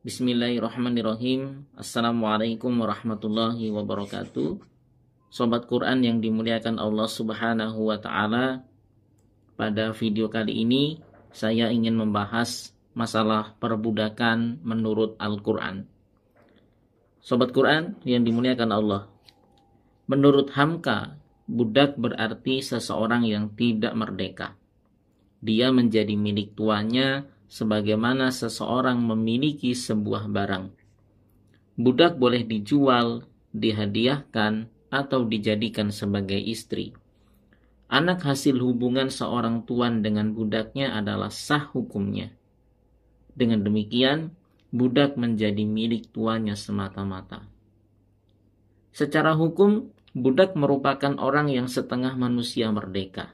Bismillahirrahmanirrahim. Assalamualaikum warahmatullahi wabarakatuh. Sobat Quran yang dimuliakan Allah Subhanahu wa Ta'ala, pada video kali ini saya ingin membahas masalah perbudakan menurut Al-Quran. Sobat Quran yang dimuliakan Allah, menurut Hamka, budak berarti seseorang yang tidak merdeka. Dia menjadi milik tuannya sebagaimana seseorang memiliki sebuah barang. Budak boleh dijual, dihadiahkan, atau dijadikan sebagai istri. Anak hasil hubungan seorang tuan dengan budaknya adalah sah hukumnya. Dengan demikian, budak menjadi milik tuannya semata-mata. Secara hukum, budak merupakan orang yang setengah manusia merdeka.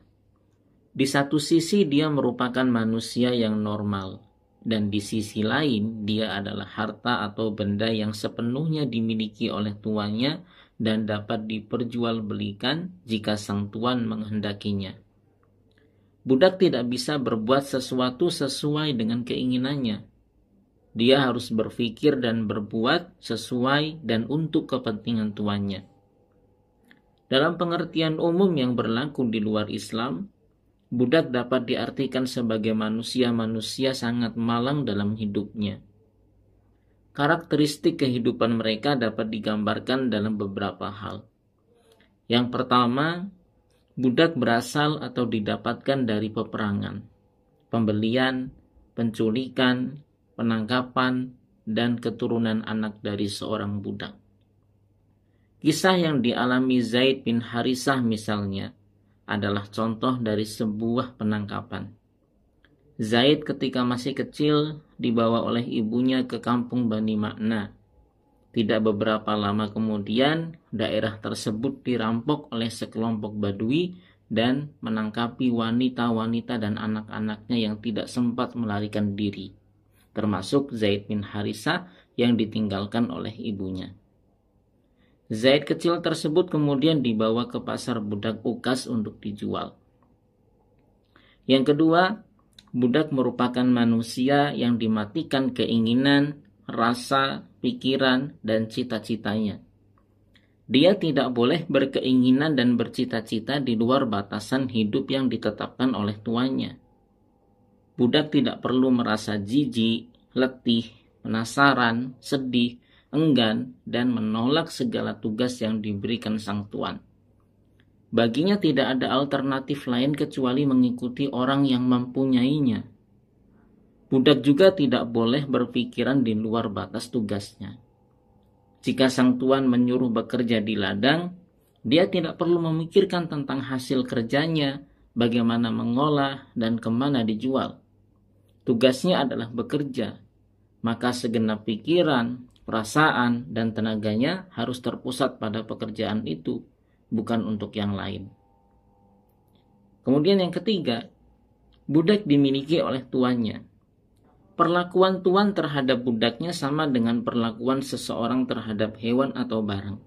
Di satu sisi dia merupakan manusia yang normal, dan di sisi lain dia adalah harta atau benda yang sepenuhnya dimiliki oleh tuannya dan dapat diperjualbelikan jika sang tuan menghendakinya. Budak tidak bisa berbuat sesuatu sesuai dengan keinginannya. Dia harus berpikir dan berbuat sesuai dan untuk kepentingan tuannya. Dalam pengertian umum yang berlaku di luar Islam, budak dapat diartikan sebagai manusia-manusia sangat malang dalam hidupnya. Karakteristik kehidupan mereka dapat digambarkan dalam beberapa hal. Yang pertama, budak berasal atau didapatkan dari peperangan, pembelian, penculikan, penangkapan, dan keturunan anak dari seorang budak. Kisah yang dialami Zaid bin Harisah misalnya adalah contoh dari sebuah penangkapan. Zaid ketika masih kecil dibawa oleh ibunya ke kampung Bani Ma'na. Tidak beberapa lama kemudian, daerah tersebut dirampok oleh sekelompok Badui dan menangkapi wanita-wanita dan anak-anaknya yang tidak sempat melarikan diri, termasuk Zaid bin Harisah yang ditinggalkan oleh ibunya. Zaid kecil tersebut kemudian dibawa ke pasar budak Ukas untuk dijual. Yang kedua, budak merupakan manusia yang dimatikan keinginan, rasa, pikiran, dan cita-citanya. Dia tidak boleh berkeinginan dan bercita-cita di luar batasan hidup yang ditetapkan oleh tuannya. Budak tidak perlu merasa jijik, letih, penasaran, sedih, enggan, dan menolak segala tugas yang diberikan sang tuan. Baginya tidak ada alternatif lain kecuali mengikuti orang yang mempunyainya. Budak juga tidak boleh berpikiran di luar batas tugasnya. Jika sang tuan menyuruh bekerja di ladang, dia tidak perlu memikirkan tentang hasil kerjanya, bagaimana mengolah, dan kemana dijual. Tugasnya adalah bekerja, maka segenap pikiran, perasaan, dan tenaganya harus terpusat pada pekerjaan itu, bukan untuk yang lain. Kemudian yang ketiga, budak dimiliki oleh tuannya. Perlakuan tuan terhadap budaknya sama dengan perlakuan seseorang terhadap hewan atau barang.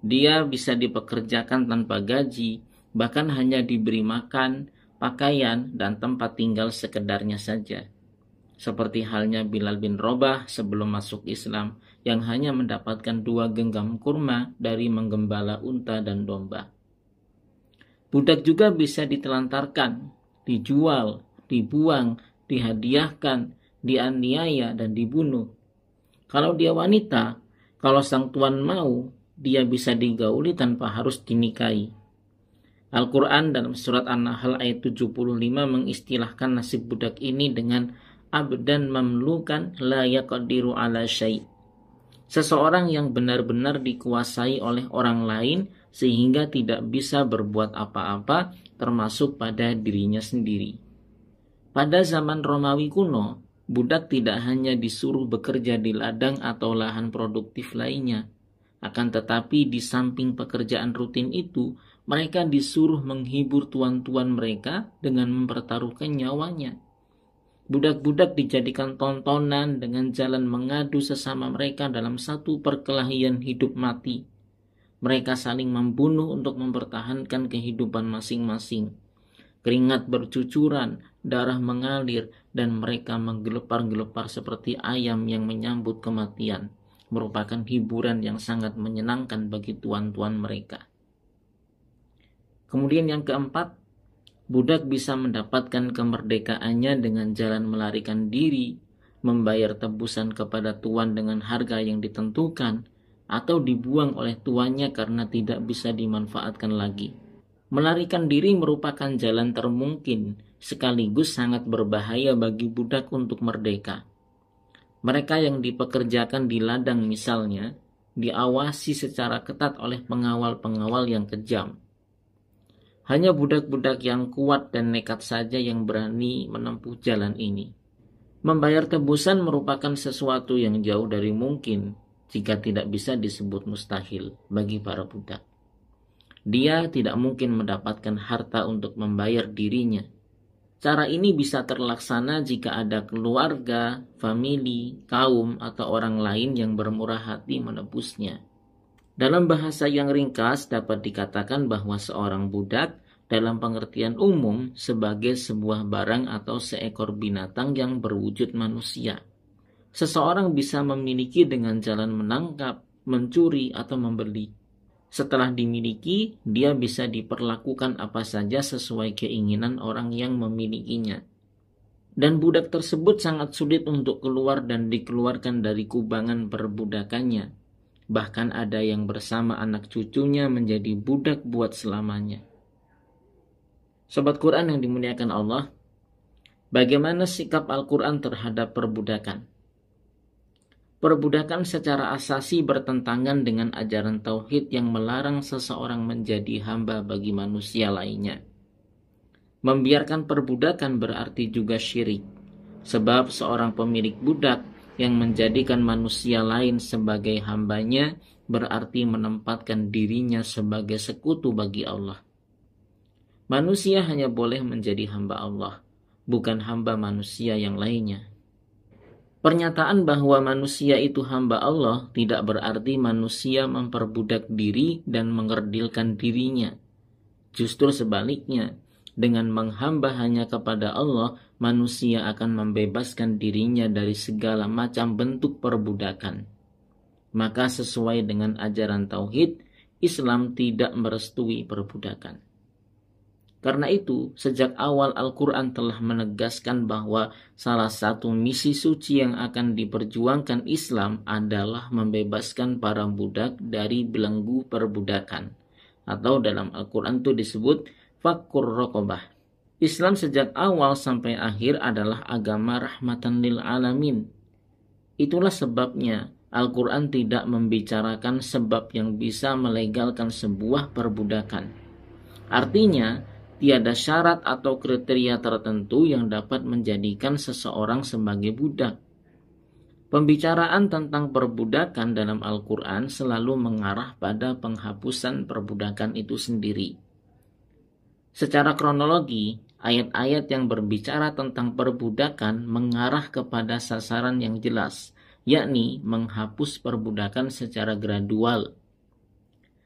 Dia bisa dipekerjakan tanpa gaji, bahkan hanya diberi makan, pakaian, dan tempat tinggal sekedarnya saja. Seperti halnya Bilal bin Rabah sebelum masuk Islam yang hanya mendapatkan 2 genggam kurma dari menggembala unta dan domba. Budak juga bisa ditelantarkan, dijual, dibuang, dihadiahkan, dianiaya, dan dibunuh. Kalau dia wanita, kalau sang tuan mau, dia bisa digauli tanpa harus dinikahi. Al-Quran dalam surat An-Nahl ayat 75 mengistilahkan nasib budak ini dengan abdan mamlukan la yaqdiru ala syai'. Seseorang yang benar-benar dikuasai oleh orang lain sehingga tidak bisa berbuat apa-apa termasuk pada dirinya sendiri. Pada zaman Romawi kuno, budak tidak hanya disuruh bekerja di ladang atau lahan produktif lainnya. Akan tetapi di samping pekerjaan rutin itu, mereka disuruh menghibur tuan-tuan mereka dengan mempertaruhkan nyawanya. Budak-budak dijadikan tontonan dengan jalan mengadu sesama mereka dalam satu perkelahian hidup mati. Mereka saling membunuh untuk mempertahankan kehidupan masing-masing. Keringat bercucuran, darah mengalir, dan mereka menggelepar-gelepar seperti ayam yang menyambut kematian, merupakan hiburan yang sangat menyenangkan bagi tuan-tuan mereka. Kemudian yang keempat, budak bisa mendapatkan kemerdekaannya dengan jalan melarikan diri, membayar tebusan kepada tuan dengan harga yang ditentukan, atau dibuang oleh tuannya karena tidak bisa dimanfaatkan lagi. Melarikan diri merupakan jalan termungkin, sekaligus sangat berbahaya bagi budak untuk merdeka. Mereka yang dipekerjakan di ladang misalnya, diawasi secara ketat oleh pengawal-pengawal yang kejam. Hanya budak-budak yang kuat dan nekat saja yang berani menempuh jalan ini. Membayar tebusan merupakan sesuatu yang jauh dari mungkin, jika tidak bisa disebut mustahil bagi para budak. Dia tidak mungkin mendapatkan harta untuk membayar dirinya. Cara ini bisa terlaksana jika ada keluarga, famili, kaum, atau orang lain yang bermurah hati menebusnya. Dalam bahasa yang ringkas dapat dikatakan bahwa seorang budak dalam pengertian umum sebagai sebuah barang atau seekor binatang yang berwujud manusia. Seseorang bisa memiliki dengan jalan menangkap, mencuri, atau membeli. Setelah dimiliki, dia bisa diperlakukan apa saja sesuai keinginan orang yang memilikinya. Dan budak tersebut sangat sulit untuk keluar dan dikeluarkan dari kubangan perbudakannya. Bahkan ada yang bersama anak cucunya menjadi budak buat selamanya. Sobat Quran yang dimuliakan Allah, bagaimana sikap Al-Quran terhadap perbudakan? Perbudakan secara asasi bertentangan dengan ajaran tauhid yang melarang seseorang menjadi hamba bagi manusia lainnya. Membiarkan perbudakan berarti juga syirik, sebab seorang pemilik budak yang menjadikan manusia lain sebagai hambanya berarti menempatkan dirinya sebagai sekutu bagi Allah. Manusia hanya boleh menjadi hamba Allah, bukan hamba manusia yang lainnya. Pernyataan bahwa manusia itu hamba Allah tidak berarti manusia memperbudak diri dan mengerdilkan dirinya. Justru sebaliknya, dengan menghamba hanya kepada Allah, manusia akan membebaskan dirinya dari segala macam bentuk perbudakan. Maka sesuai dengan ajaran tauhid, Islam tidak merestui perbudakan. Karena itu, sejak awal Al-Quran telah menegaskan bahwa salah satu misi suci yang akan diperjuangkan Islam adalah membebaskan para budak dari belenggu perbudakan. Atau dalam Al-Quran itu disebut Fakkur Raqabah. Islam sejak awal sampai akhir adalah agama rahmatan lil alamin. Itulah sebabnya Al-Quran tidak membicarakan sebab yang bisa melegalkan sebuah perbudakan. Artinya, tiada syarat atau kriteria tertentu yang dapat menjadikan seseorang sebagai budak. Pembicaraan tentang perbudakan dalam Al-Quran selalu mengarah pada penghapusan perbudakan itu sendiri. Secara kronologi, ayat-ayat yang berbicara tentang perbudakan mengarah kepada sasaran yang jelas, yakni menghapus perbudakan secara gradual.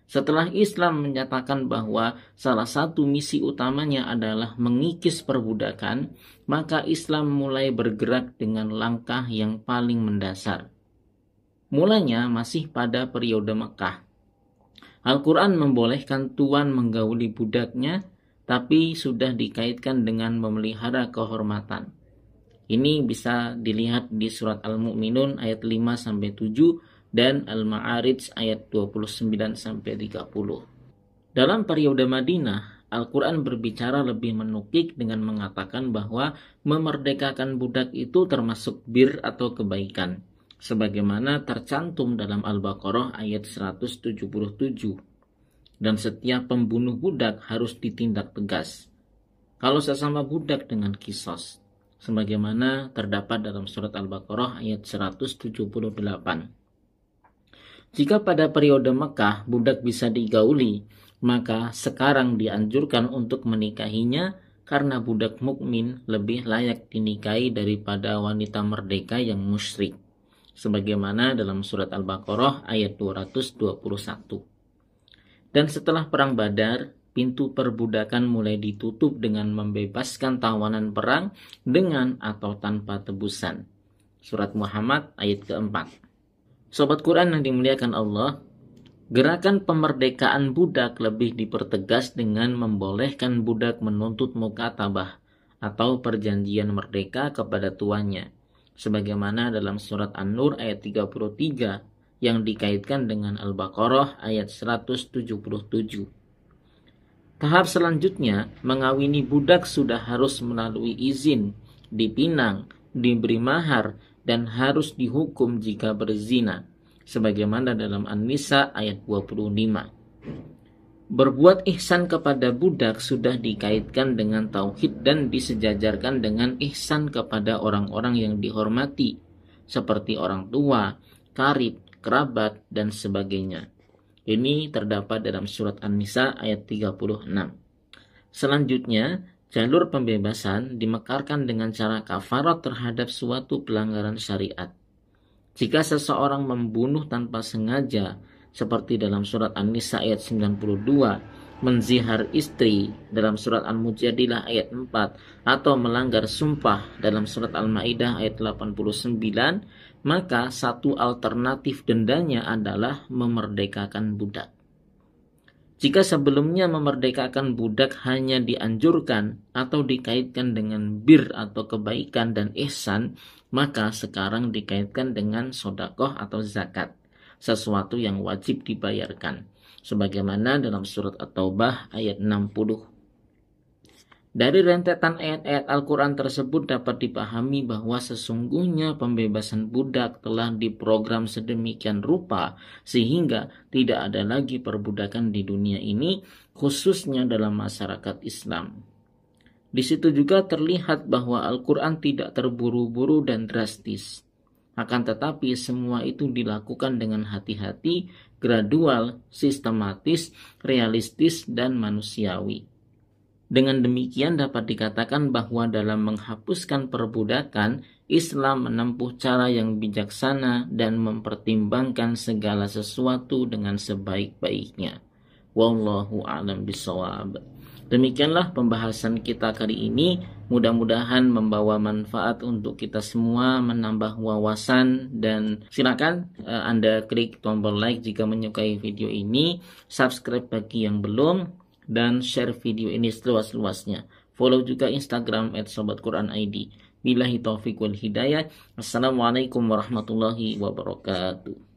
Setelah Islam menyatakan bahwa salah satu misi utamanya adalah mengikis perbudakan, maka Islam mulai bergerak dengan langkah yang paling mendasar. Mulanya masih pada periode Mekah. Al-Quran membolehkan tuan menggauli budaknya, tapi sudah dikaitkan dengan memelihara kehormatan. Ini bisa dilihat di surat Al-Mu'minun ayat 5-7 dan Al-Ma'arij ayat 29-30. Dalam periode Madinah, Al-Quran berbicara lebih menukik dengan mengatakan bahwa memerdekakan budak itu termasuk bir atau kebaikan, sebagaimana tercantum dalam Al-Baqarah ayat 177. Dan setiap pembunuh budak harus ditindak tegas, kalau sesama budak dengan kisos, sebagaimana terdapat dalam surat Al-Baqarah ayat 178. Jika pada periode Mekah budak bisa digauli, maka sekarang dianjurkan untuk menikahinya karena budak mukmin lebih layak dinikahi daripada wanita merdeka yang musyrik, sebagaimana dalam surat Al-Baqarah ayat 221. Dan setelah perang Badar, pintu perbudakan mulai ditutup dengan membebaskan tawanan perang dengan atau tanpa tebusan. Surat Muhammad ayat keempat. Sobat Quran yang dimuliakan Allah, gerakan pemerdekaan budak lebih dipertegas dengan membolehkan budak menuntut mukatabah atau perjanjian merdeka kepada tuannya, sebagaimana dalam surat An-Nur ayat 33 yang dikaitkan dengan Al-Baqarah ayat 177. Tahap selanjutnya, mengawini budak sudah harus melalui izin, dipinang, diberi mahar, dan harus dihukum jika berzina, sebagaimana dalam An-Nisa ayat 25. Berbuat ihsan kepada budak sudah dikaitkan dengan tauhid dan disejajarkan dengan ihsan kepada orang-orang yang dihormati, seperti orang tua, karib, kerabat, dan sebagainya. Ini terdapat dalam surat An-Nisa ayat 36. Selanjutnya, jalur pembebasan dimekarkan dengan cara kafarat terhadap suatu pelanggaran syariat. Jika seseorang membunuh tanpa sengaja, seperti dalam surat An-Nisa ayat 92, menzihar istri dalam surat Al-Mujadilah ayat 4, atau melanggar sumpah dalam surat Al-Maidah ayat 89, maka satu alternatif dendanya adalah memerdekakan budak. Jika sebelumnya memerdekakan budak hanya dianjurkan atau dikaitkan dengan bir atau kebaikan dan ihsan, maka sekarang dikaitkan dengan sedekah atau zakat, sesuatu yang wajib dibayarkan, sebagaimana dalam surat At-Taubah ayat 60. Dari rentetan ayat-ayat Al-Quran tersebut dapat dipahami bahwa sesungguhnya pembebasan budak telah diprogram sedemikian rupa sehingga tidak ada lagi perbudakan di dunia ini, khususnya dalam masyarakat Islam. Di situ juga terlihat bahwa Al-Quran tidak terburu-buru dan drastis. Akan tetapi semua itu dilakukan dengan hati-hati, gradual, sistematis, realistis, dan manusiawi. Dengan demikian dapat dikatakan bahwa dalam menghapuskan perbudakan, Islam menempuh cara yang bijaksana dan mempertimbangkan segala sesuatu dengan sebaik-baiknya. Wallahu a'lam bishawab. Demikianlah pembahasan kita kali ini. Mudah-mudahan membawa manfaat untuk kita semua, menambah wawasan, dan silakan Anda klik tombol like jika menyukai video ini, subscribe bagi yang belum, dan share video ini seluas-luasnya. Follow juga Instagram @sobatquranid. Billahi taufiq wal hidayah. Assalamualaikum warahmatullahi wabarakatuh.